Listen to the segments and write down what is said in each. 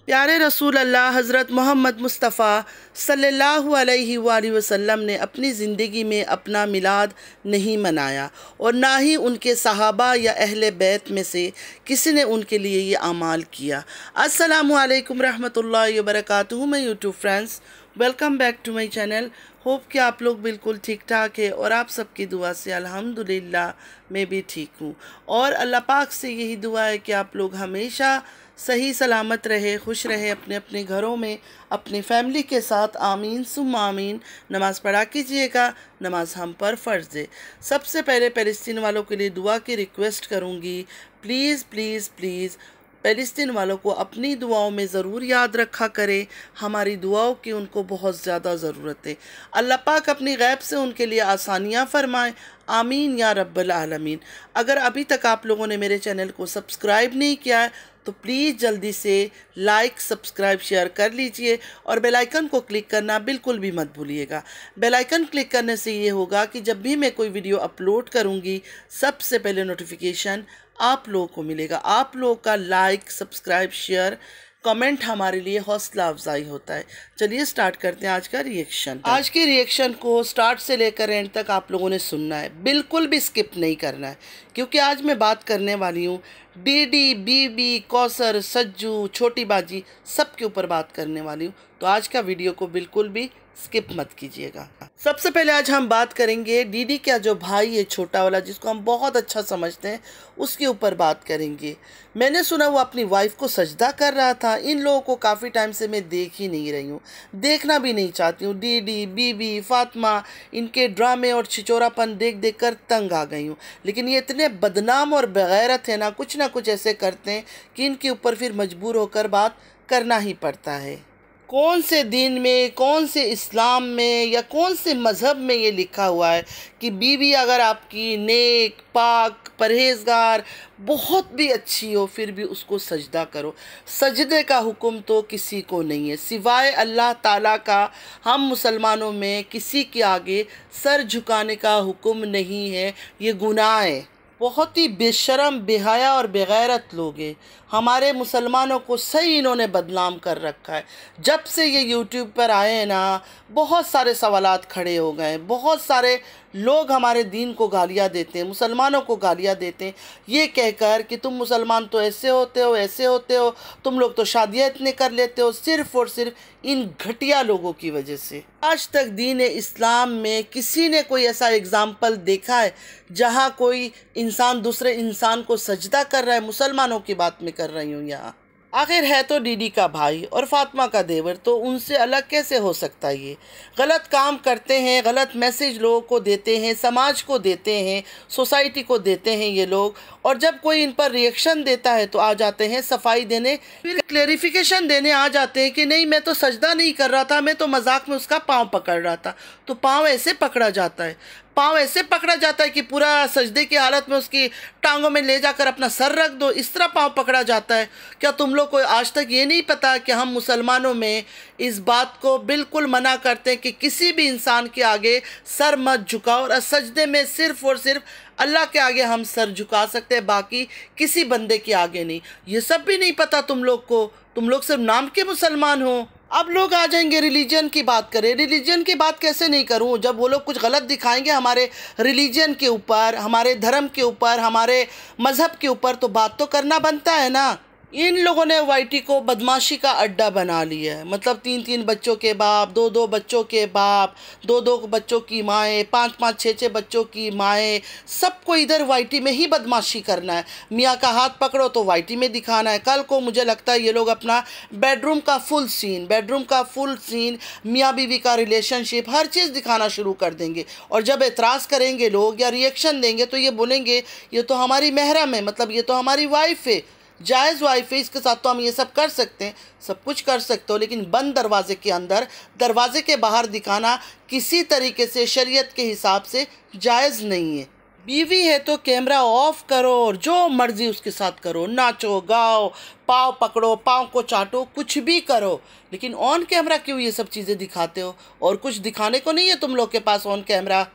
प्यारे रसूल अल्लाह हज़रत मोहम्मद मुस्तफ़ा सल्लल्लाहु अलैहि वसल्लम ने अपनी ज़िंदगी में अपना मिलाद नहीं मनाया और ना ही उनके सहाबा या अहले बैत में से किसी ने उनके लिए ये अमाल किया। अस्सलामु अलैकुम रहमतुल्लाहि व बरकातुहू। मैं YouTube friends, welcome back to my channel. Hope कि आप लोग बिल्कुल ठीक ठाक है और आप सबकी दुआ से अल्हम्दुलिल्लाह मैं भी ठीक हूँ। और अल्लाह पाक से यही दुआ है कि आप लोग हमेशा सही सलामत रहे, खुश रहे अपने अपने घरों में, अपनी फैमिली के साथ। आमीन सुम्मा आमीन। नमाज़ पढ़ा कीजिएगा, नमाज हम पर फ़र्ज़ है। सबसे पहले फ़लस्तीन वालों के लिए दुआ की रिक्वेस्ट करूँगी। प्लीज़ प्लीज़ प्लीज़ फ़लस्तीन वालों को अपनी दुआओं में ज़रूर याद रखा करें। हमारी दुआओं की उनको बहुत ज़्यादा ज़रूरत है। अल्लाह पाक अपनी गैब से उनके लिए आसानियाँ फ़रमाएँ। आमीन या रब्बल आलमीन। अगर अभी तक आप लोगों ने मेरे चैनल को सब्सक्राइब नहीं किया है तो प्लीज़ जल्दी से लाइक, सब्सक्राइब, शेयर कर लीजिए और बेल आइकन को क्लिक करना बिल्कुल भी मत भूलिएगा। बेल आइकन क्लिक करने से ये होगा कि जब भी मैं कोई वीडियो अपलोड करूँगी सबसे पहले नोटिफिकेशन आप लोगों को मिलेगा। आप लोगों का लाइक, सब्सक्राइब, शेयर, कमेंट हमारे लिए हौसला अफजाई होता है। चलिए स्टार्ट करते हैं आज का रिएक्शन। आज के रिएक्शन को स्टार्ट से लेकर एंड तक आप लोगों ने सुनना है, बिल्कुल भी स्किप नहीं करना है, क्योंकि आज मैं बात करने वाली हूँ डीडी, बीबी, कौसर, सज्जू, छोटी बाजी सब के ऊपर बात करने वाली हूँ। तो आज का वीडियो को बिल्कुल भी स्किप मत कीजिएगा। सबसे पहले आज हम बात करेंगे डीडी का जो भाई है छोटा वाला, जिसको हम बहुत अच्छा समझते हैं, उसके ऊपर बात करेंगे। मैंने सुना वो अपनी वाइफ को सजदा कर रहा था। इन लोगों को काफ़ी टाइम से मैं देख ही नहीं रही हूँ, देखना भी नहीं चाहती हूँ। डीडी, बीबी, फातिमा, इनके ड्रामे और छिचोरापन देख देख कर तंग आ गई हूँ। लेकिन ये इतने बदनाम और बेगैरत है ना कुछ ऐसे करते हैं कि इनके ऊपर फिर मजबूर होकर बात करना ही पड़ता है। कौन से दिन में, कौन से इस्लाम में या कौन से मज़हब में ये लिखा हुआ है कि बीवी अगर आपकी नेक, पाक, परहेज़गार, बहुत भी अच्छी हो फिर भी उसको सजदा करो। सजदे का हुक्म तो किसी को नहीं है सिवाय अल्लाह ताला का। हम मुसलमानों में किसी के आगे सर झुकाने का हुक्म नहीं है, ये गुनाह है। बहुत ही बेशरम, बेहया और बेगैरत लोग हैं। हमारे मुसलमानों को सही इन्होंने बदनाम कर रखा है। जब से ये यूट्यूब पर आए हैं ना, बहुत सारे सवालात खड़े हो गए हैं। बहुत सारे लोग हमारे दीन को गालियाँ देते हैं, मुसलमानों को गालियाँ देते हैं, ये कहकर कि तुम मुसलमान तो ऐसे होते हो, ऐसे होते हो, तुम लोग तो शादियाँ इतने कर लेते हो, सिर्फ़ और सिर्फ इन घटिया लोगों की वजह से। आज तक दीन इस्लाम में किसी ने कोई ऐसा एग्ज़ाम्पल देखा है जहाँ कोई इंसान दूसरे इंसान को सजदा कर रहा है? मुसलमानों की बात में कर रही हूँ यहाँ। आखिर है तो डीडी का भाई और फातिमा का देवर, तो उनसे अलग कैसे हो सकता है? ये गलत काम करते हैं, गलत मैसेज लोगों को देते हैं, समाज को देते हैं, सोसाइटी को देते हैं ये लोग। और जब कोई इन पर रिएक्शन देता है तो आ जाते हैं सफाई देने, फिर क्लेरिफिकेशन देने आ जाते हैं कि नहीं, मैं तो सजदा नहीं कर रहा था, मैं तो मजाक में उसका पाँव पकड़ रहा था। तो पाँव ऐसे पकड़ा जाता है, पाँव ऐसे पकड़ा जाता है कि पूरा सजदे की हालत में उसकी टांगों में ले जाकर अपना सर रख दो, इस तरह पाँव पकड़ा जाता है। क्या तुम लोग को आज तक ये नहीं पता कि हम मुसलमानों में इस बात को बिल्कुल मना करते हैं कि किसी भी इंसान के आगे सर मत झुकाओ, और सजदे में सिर्फ़ और सिर्फ अल्लाह के आगे हम सर झुका सकते हैं, बाकी किसी बंदे के आगे नहीं। ये सब भी नहीं पता तुम लोग को? तुम लोग सिर्फ नाम के मुसलमान हो। अब लोग आ जाएंगे रिलीजन की बात करें। रिलीजन की बात कैसे नहीं करूं जब वो लोग कुछ गलत दिखाएंगे हमारे रिलीजन के ऊपर, हमारे धर्म के ऊपर, हमारे मज़हब के ऊपर, तो बात तो करना बनता है ना। इन लोगों ने वाईटी को बदमाशी का अड्डा बना लिया है। मतलब 3-3 बच्चों के बाप, 2-2 बच्चों के बाप, 2-2 बच्चों की माएँ, 5-5, 6-6 बच्चों की माएँ, सबको इधर वाईटी में ही बदमाशी करना है। मियाँ का हाथ पकड़ो तो वाईटी में दिखाना है। कल को मुझे लगता है ये लोग अपना बेडरूम का फुल सीन, मियाँ बीवी का रिलेशनशिप, हर चीज़ दिखाना शुरू कर देंगे। और जब एतराज़ करेंगे लोग या रिएक्शन देंगे तो ये बोलेंगे ये तो हमारी महरम है, मतलब ये तो हमारी वाइफ है, जायज़ वाइफ है, इसके साथ तो हम ये सब कर सकते हैं, सब कुछ कर सकते हो। लेकिन बंद दरवाजे के अंदर, दरवाजे के बाहर दिखाना किसी तरीके से शरीयत के हिसाब से जायज़ नहीं है। बीवी है तो कैमरा ऑफ करो और जो मर्ज़ी उसके साथ करो, नाचो, गाओ, पाँव पकड़ो, पाँव को चाटो, कुछ भी करो। लेकिन ऑन कैमरा क्यों ये सब चीज़ें दिखाते हो? और कुछ दिखाने को नहीं है तुम लोग के पास ऑन कैमरा?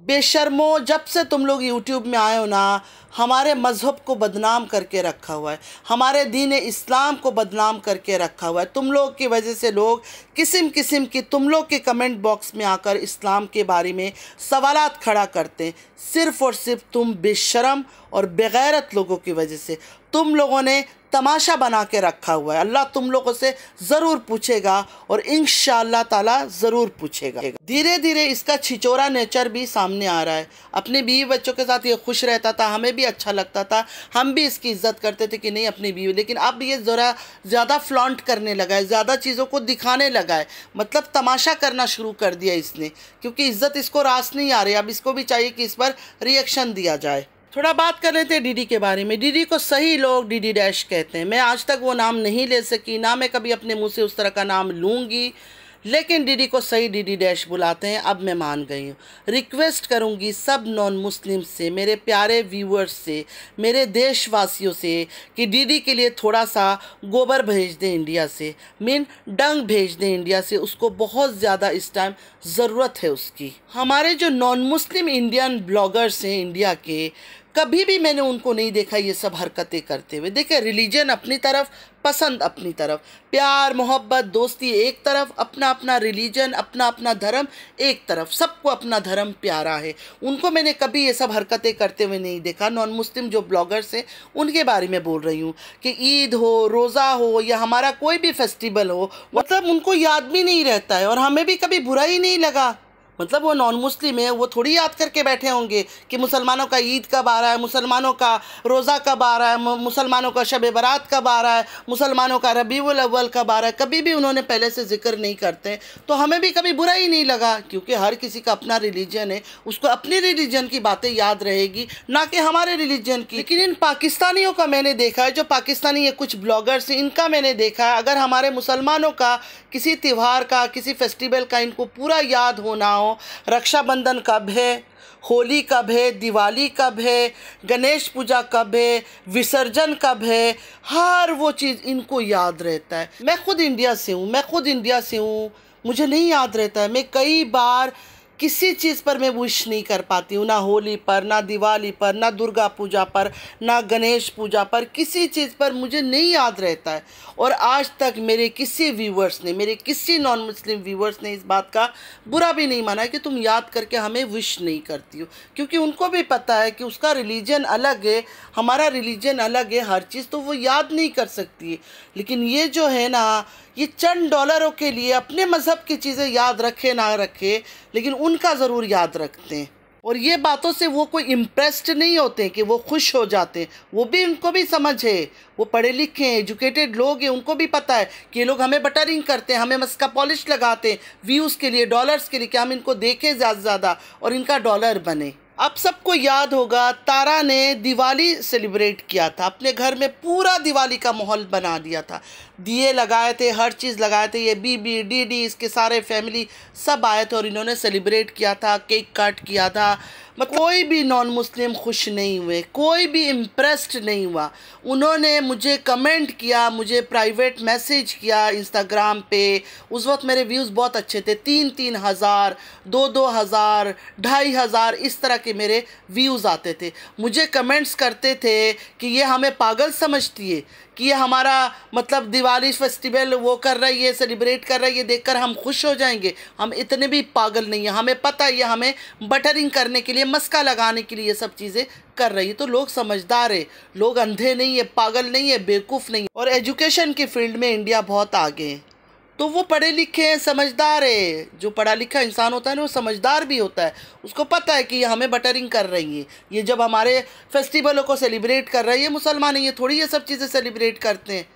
बेशर्मो, जब से तुम लोग यूट्यूब में आए हो ना, हमारे मज़हब को बदनाम करके रखा हुआ है, हमारे दीन इस्लाम को बदनाम करके रखा हुआ है। तुम लोग की वजह से लोग किस्म किस्म की, तुम लोग के कमेंट बॉक्स में आकर इस्लाम के बारे में सवालात खड़ा करते हैं, सिर्फ़ और सिर्फ तुम बेशरम और बेगैरत लोगों की वजह से। तुम लोगों ने तमाशा बना के रखा हुआ है। अल्लाह तुम लोगों से ज़रूर पूछेगा और इंशाअल्लाह ताला ज़रूर पूछेगा। धीरे धीरे इसका छिचोरा नेचर भी सामने आ रहा है। अपने बीवी बच्चों के साथ ये खुश रहता था, हमें भी अच्छा लगता था, हम भी इसकी इज़्ज़त करते थे कि नहीं अपनी बीवी, लेकिन अब ये ज़रा ज़्यादा फ्लॉन्ट करने लगा है, ज़्यादा चीज़ों को दिखाने लगा है, मतलब तमाशा करना शुरू कर दिया इसने, क्योंकि इज़्ज़त इसको रास नहीं आ रही। अब इसको भी चाहिए कि इस पर रिएक्शन दिया जाए। थोड़ा बात कर लेते हैं डीडी के बारे में। डीडी को सही लोग डीडी डैश कहते हैं। मैं आज तक वो नाम नहीं ले सकी, ना मैं कभी अपने मुंह से उस तरह का नाम लूँगी, लेकिन डीडी को सही डीडी डैश बुलाते हैं। अब मैं मान गई हूँ। रिक्वेस्ट करूँगी सब नॉन मुस्लिम से, मेरे प्यारे व्यूअर्स से, मेरे देशवासियों से कि डीडी के लिए थोड़ा सा गोबर भेज दें इंडिया से, डंग भेज दें इंडिया से। उसको बहुत ज़्यादा इस टाइम ज़रूरत है उसकी। हमारे जो नॉन मुस्लिम इंडियन ब्लॉगर्स हैं इंडिया के, कभी भी मैंने उनको नहीं देखा ये सब हरकतें करते हुए। देखिए, रिलीजन अपनी तरफ, पसंद अपनी तरफ, प्यार मोहब्बत दोस्ती एक तरफ, अपना अपना रिलीजन, अपना अपना धर्म एक तरफ, सबको अपना धर्म प्यारा है। उनको मैंने कभी ये सब हरकतें करते हुए नहीं देखा। नॉन मुस्लिम जो ब्लॉगर्स हैं उनके बारे में बोल रही हूँ कि ईद हो, रोज़ा हो या हमारा कोई भी फेस्टिवल हो, मतलब उनको याद भी नहीं रहता है और हमें भी कभी बुरा ही नहीं लगा। मतलब वो नॉन मुस्लिम है, वो थोड़ी याद करके बैठे होंगे कि मुसलमानों का ईद कब आ रहा है, मुसलमानों का रोज़ा कब आ रहा है, मुसलमानों का शब बारात कब आ रहा है, मुसलमानों का रबीउल अव्वल कब आ रहा है। कभी भी उन्होंने पहले से जिक्र नहीं करते, तो हमें भी कभी बुरा ही नहीं लगा, क्योंकि हर किसी का अपना रिलीजन है, उसको अपने रिलीजन की बातें याद रहेगी, ना कि हमारे रिलीजन की। लेकिन इन पाकिस्तानियों का मैंने देखा है, जो पाकिस्तानी ये कुछ ब्लॉगर्स हैं, इनका मैंने देखा है, अगर हमारे मुसलमानों का किसी त्यौहार का, किसी फेस्टिवल का इनको पूरा याद होना हो, रक्षाबंधन कब है, होली कब है, दिवाली कब है, गणेश पूजा कब है, विसर्जन कब है, हर वो चीज़ इनको याद रहता है। मैं खुद इंडिया से हूँ, मुझे नहीं याद रहता है। मैं कई बार किसी चीज़ पर मैं विश नहीं कर पाती हूँ, ना होली पर, ना दिवाली पर, ना दुर्गा पूजा पर, ना गणेश पूजा पर, किसी चीज़ पर मुझे नहीं याद रहता है। और आज तक मेरे किसी व्यूवर्स ने, मेरे किसी नॉन मुस्लिम व्यूवर्स ने इस बात का बुरा भी नहीं माना है कि तुम याद करके हमें विश नहीं करती हो, क्योंकि उनको भी पता है कि उसका रिलीजन अलग है, हमारा रिलीजन अलग है, हर चीज़ तो वो याद नहीं कर सकती है। लेकिन ये जो है ना, ये चंद डॉलरों के लिए अपने मज़हब की चीज़ें याद रखे ना रखे, लेकिन उनका ज़रूर याद रखते हैं। और ये बातों से वो कोई इम्प्रेस्ड नहीं होते कि वो खुश हो जाते हैं। वो भी, उनको भी समझ है, वो पढ़े लिखे हैं, एजुकेटेड लोग हैं, उनको भी पता है कि ये लोग हमें बटरिंग करते हैं, हमें मस्का पॉलिश लगाते हैं व्यूज़ के लिए, डॉलर्स के लिए, कि हम इनको देखें ज़्यादा से ज़्यादा और इनका डॉलर बने। अब सबको याद होगा, तारा ने दिवाली सेलिब्रेट किया था, अपने घर में पूरा दिवाली का माहौल बना दिया था, दिए लगाए थे, हर चीज़ लगाए थे। ये बीबी, डीडी, इसके सारे फैमिली सब आए थे और इन्होंने सेलिब्रेट किया था, केक काट किया था। मतलब कोई भी नॉन मुस्लिम खुश नहीं हुए, कोई भी इम्प्रेस्ड नहीं हुआ। उन्होंने मुझे कमेंट किया, मुझे प्राइवेट मैसेज किया इंस्टाग्राम पे। उस वक्त मेरे व्यूज़ बहुत अच्छे थे, 3-3 हज़ार, 2-2 हज़ार, 2.5 हज़ार, इस तरह के मेरे व्यूज़ आते थे। मुझे कमेंट्स करते थे कि ये हमें पागल समझती है, कि ये हमारा मतलब दिवाली फेस्टिवल वो कर रही है, सेलिब्रेट कर रही है, देखकर हम खुश हो जाएंगे। हम इतने भी पागल नहीं हैं, हमें पता है ये हमें बटरिंग करने के लिए, मस्का लगाने के लिए ये सब चीज़ें कर रही है। तो लोग समझदार है, लोग अंधे नहीं है, पागल नहीं है, बेवकूफ़ नहीं है। और एजुकेशन की फील्ड में इंडिया बहुत आगे है, तो वो पढ़े लिखे हैं, समझदार है। जो पढ़ा लिखा इंसान होता है ना, वो समझदार भी होता है, उसको पता है कि ये हमें बटरिंग कर रही है। ये जब हमारे फेस्टिवलों को सेलिब्रेट कर रही है, मुसलमान ये थोड़ी ये सब चीज़ें सेलिब्रेट करते हैं,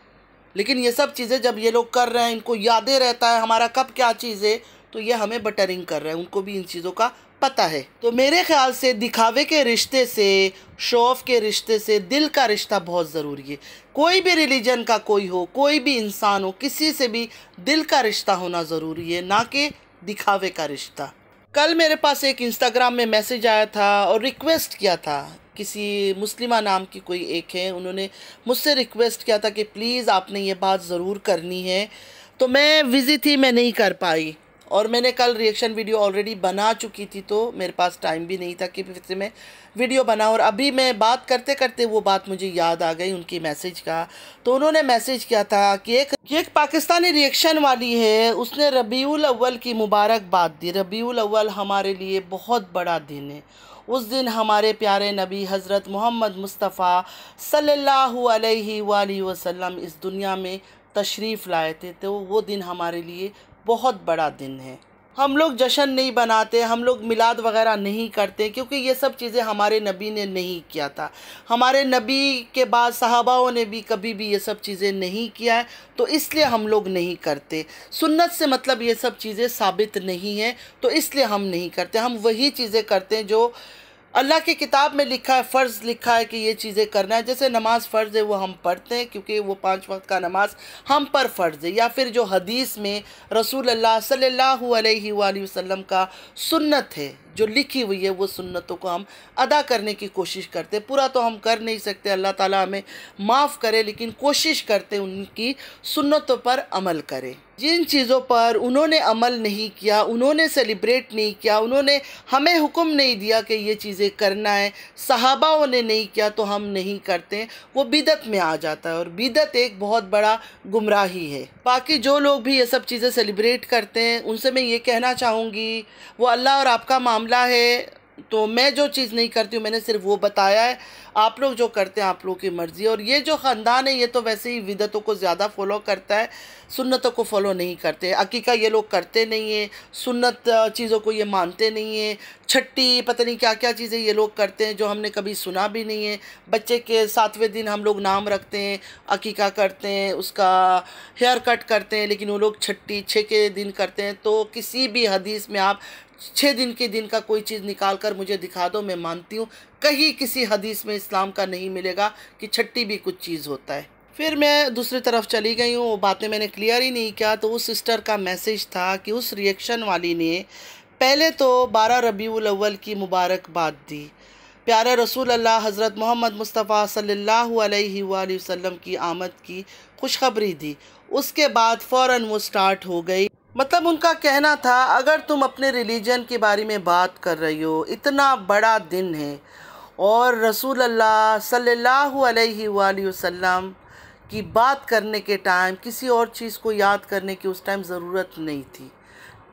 लेकिन ये सब चीज़ें जब ये लोग कर रहे हैं, इनको यादें रहता है हमारा कब क्या चीज़ है, तो ये हमें बटरिंग कर रहे हैं, उनको भी इन चीज़ों का पता है। तो मेरे ख्याल से दिखावे के रिश्ते से, शो ऑफ के रिश्ते से दिल का रिश्ता बहुत ज़रूरी है। कोई भी रिलीजन का कोई हो, कोई भी इंसान हो, किसी से भी दिल का रिश्ता होना ज़रूरी है, ना कि दिखावे का रिश्ता। कल मेरे पास एक इंस्टाग्राम में मैसेज आया था और रिक्वेस्ट किया था, किसी मुस्लिमा नाम की कोई एक है, उन्होंने मुझसे रिक्वेस्ट किया था कि प्लीज़ आपने ये बात ज़रूर करनी है। तो मैं बिज़ी थी, मैं नहीं कर पाई और मैंने कल रिएक्शन वीडियो ऑलरेडी बना चुकी थी, तो मेरे पास टाइम भी नहीं था कि फिर से मैं वीडियो बनाऊँ। और अभी मैं बात करते करते वो बात मुझे याद आ गई उनकी मैसेज का। तो उन्होंने मैसेज किया था कि एक पाकिस्तानी रिएक्शन वाली है, उसने रबीउल अव्वल की मुबारकबाद दी। रबीउल अव्वल हमारे लिए बहुत बड़ा दिन है। उस दिन हमारे प्यारे नबी हज़रत मोहम्मद मुस्तफ़ा सल्लल्लाहु अलैहि वसल्लम इस दुनिया में तशरीफ़ लाए थे। तो वो दिन हमारे लिए बहुत बड़ा दिन है। हम लोग जश्न नहीं बनाते, हम लोग मिलाद वगैरह नहीं करते, क्योंकि ये सब चीज़ें हमारे नबी ने नहीं किया था। हमारे नबी के बाद सहाबाओं ने भी कभी भी ये सब चीज़ें नहीं किया है, तो इसलिए हम लोग नहीं करते। सुन्नत से मतलब ये सब चीज़ें साबित नहीं है, तो इसलिए हम नहीं करते। हम वही चीज़ें करते हैं जो अल्लाह की किताब में लिखा है, फ़र्ज़ लिखा है कि ये चीज़ें करना है। जैसे नमाज़ फ़र्ज़ है वो हम पढ़ते हैं, क्योंकि वो 5 वक्त का नमाज हम पर फ़र्ज़ है। या फिर जो हदीस में रसूल अल्लाह सल्लल्लाहु अलैहि वसल्लम का सुन्नत है जो लिखी हुई है, वो सुन्नतों को हम अदा करने की कोशिश करते। पूरा तो हम कर नहीं सकते, अल्लाह ताला हमें माफ़ करे, लेकिन कोशिश करते उनकी सुन्नतों पर अमल करें। जिन चीज़ों पर उन्होंने अमल नहीं किया, उन्होंने सेलिब्रेट नहीं किया, उन्होंने हमें हुक्म नहीं दिया कि ये चीज़ें करना है, सहाबाओं ने नहीं किया, तो हम नहीं करते, वो बिदत में आ जाता है। और बिदत एक बहुत बड़ा गुमराही है। बाकी जो लोग भी ये सब चीज़ें सेलिब्रेट करते हैं, उनसे मैं ये कहना चाहूँगी, वो अल्लाह और आपका मामला है। तो मैं जो चीज़ नहीं करती हूँ, मैंने सिर्फ वो बताया है। आप लोग जो करते हैं आप लोग की मर्ज़ी। और ये जो ख़ानदान है, ये तो वैसे ही विदतों को ज़्यादा फॉलो करता है, सुन्नतों को फॉलो नहीं करते। अकीका ये लोग करते नहीं है, सुन्नत चीज़ों को ये मानते नहीं है। छठी पता नहीं क्या क्या चीज़ें ये लोग करते हैं जो हमने कभी सुना भी नहीं है। बच्चे के 7वें दिन हम लोग नाम रखते हैं, अकीका करते हैं, उसका हेयर कट करते हैं, लेकिन वो लोग छठी 6 के दिन करते हैं। तो किसी भी हदीस में आप 6 दिन के दिन का कोई चीज़ निकाल कर मुझे दिखा दो, मैं मानती हूँ कहीं किसी हदीस में इस्लाम का नहीं मिलेगा कि छठी भी कुछ चीज़ होता है। फिर मैं दूसरी तरफ चली गई हूँ, वो बातें मैंने क्लियर ही नहीं किया। तो उस सिस्टर का मैसेज था कि उस रिएक्शन वाली ने पहले तो 12 रबीउल अव्वल की मुबारकबाद दी, प्यारे रसूल अल्लाह हज़रत मोहम्मद मुस्तफ़ा सल्लल्लाहु अलैहि वसल्लम की आमद की खुशखबरी दी। उसके बाद फ़ौरन वो स्टार्ट हो गई। मतलब उनका कहना था, अगर तुम अपने रिलीजन के बारे में बात कर रही हो, इतना बड़ा दिन है और रसूल अल्लाह सल्लल्लाहु अलैहि वसल्लम की बात करने के टाइम किसी और चीज़ को याद करने की उस टाइम ज़रूरत नहीं थी।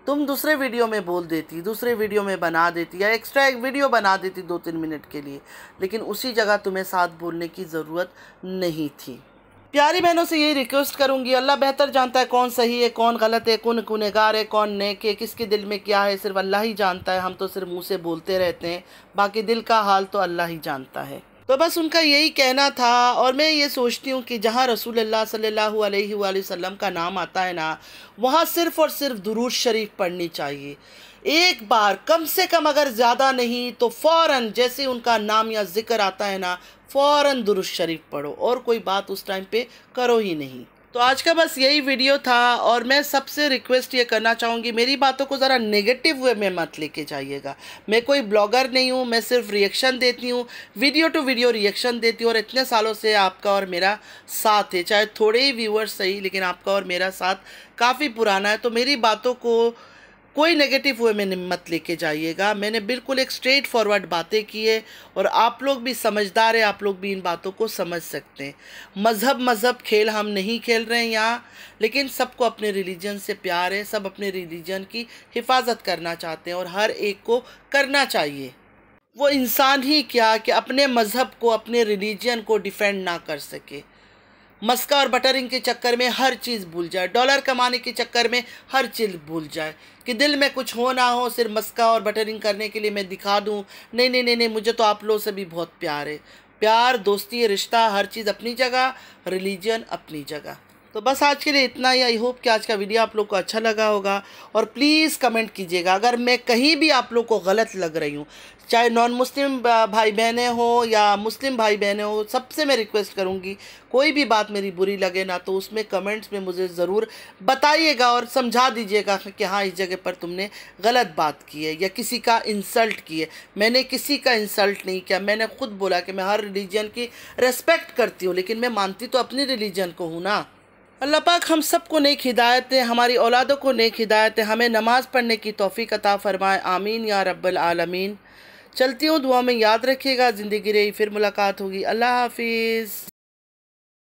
तुम दूसरे वीडियो में बोल देती, दूसरे वीडियो में बना देती, या एक्स्ट्रा एक वीडियो बना देती 2-3 मिनट के लिए, लेकिन उसी जगह तुम्हें साथ बोलने की ज़रूरत नहीं थी। प्यारी बहनों से यही रिक्वेस्ट करूंगी, अल्लाह बेहतर जानता है कौन सही है, कौन गलत है, कौन गुनहगार है, कौन नेक है, किसके दिल में क्या है, सिर्फ अल्लाह ही जानता है। हम तो सिर्फ मुंह से बोलते रहते हैं, बाकी दिल का हाल तो अल्लाह ही जानता है। तो बस उनका यही कहना था। और मैं ये सोचती हूँ कि जहाँ रसूलुल्लाह सल्लल्लाहु अलैहि वसल्लम का नाम आता है ना, वहाँ सिर्फ़ और सिर्फ दुरूद शरीफ पढ़नी चाहिए। एक बार कम से कम, अगर ज़्यादा नहीं तो फ़ौरन जैसे उनका नाम या ज़िक्र आता है ना, फ़ौरन दुरूद शरीफ पढ़ो, और कोई बात उस टाइम पे करो ही नहीं। तो आज का बस यही वीडियो था। और मैं सबसे रिक्वेस्ट ये करना चाहूँगी, मेरी बातों को ज़रा नेगेटिव वे में मत लेके जाइएगा। मैं कोई ब्लॉगर नहीं हूँ, मैं सिर्फ रिएक्शन देती हूँ, वीडियो टू वीडियो रिएक्शन देती हूँ। और इतने सालों से आपका और मेरा साथ है, चाहे थोड़े ही व्यूअर्स सही, लेकिन आपका और मेरा साथ काफ़ी पुराना है। तो मेरी बातों को कोई नेगेटिव वे में मत लेके जाइएगा। मैंने बिल्कुल एक स्ट्रेट फॉरवर्ड बातें की है, और आप लोग भी समझदार हैं, आप लोग भी इन बातों को समझ सकते हैं। मज़हब खेल हम नहीं खेल रहे हैं यहाँ, लेकिन सबको अपने रिलीजन से प्यार है, सब अपने रिलीजन की हिफाजत करना चाहते हैं, और हर एक को करना चाहिए। वो इंसान ही क्या कि अपने मज़हब को, अपने रिलीजन को डिफेंड ना कर सके। मस्का और बटरिंग के चक्कर में हर चीज़ भूल जाए, डॉलर कमाने के चक्कर में हर चीज़ भूल जाए, कि दिल में कुछ हो ना हो, सिर्फ मस्का और बटरिंग करने के लिए मैं दिखा दूँ, नहीं नहीं नहीं नहीं, मुझे तो आप लोगों से भी बहुत प्यार है। प्यार, दोस्ती, रिश्ता, हर चीज़ अपनी जगह, रिलीजन अपनी जगह। तो बस आज के लिए इतना ही। आई होप कि आज का वीडियो आप लोग को अच्छा लगा होगा, और प्लीज़ कमेंट कीजिएगा अगर मैं कहीं भी आप लोग को गलत लग रही हूँ, चाहे नॉन मुस्लिम भाई बहनें हो या मुस्लिम भाई बहनें हो। सबसे मैं रिक्वेस्ट करूँगी, कोई भी बात मेरी बुरी लगे ना, तो उसमें कमेंट्स में मुझे ज़रूर बताइएगा और समझा दीजिएगा कि हाँ, इस जगह पर तुमने गलत बात की है या किसी का इंसल्ट की है। मैंने किसी का इंसल्ट नहीं किया, मैंने खुद बोला कि मैं हर रिलीजन की रेस्पेक्ट करती हूँ, लेकिन मैं मानती तो अपनी रिलीजन को हूँ ना। अल्लाह पाक हम सबको नेक हिदायत दे, हमारी औलादों को नेक हिदायत दे, हमें नमाज़ पढ़ने की तौफ़ीक अता फ़रमाए। आमीन या रब्बल आलमीन। चलती हूँ, दुआ में याद रखिएगा। ज़िंदगी रही फिर मुलाकात होगी। अल्लाह हाफिज़।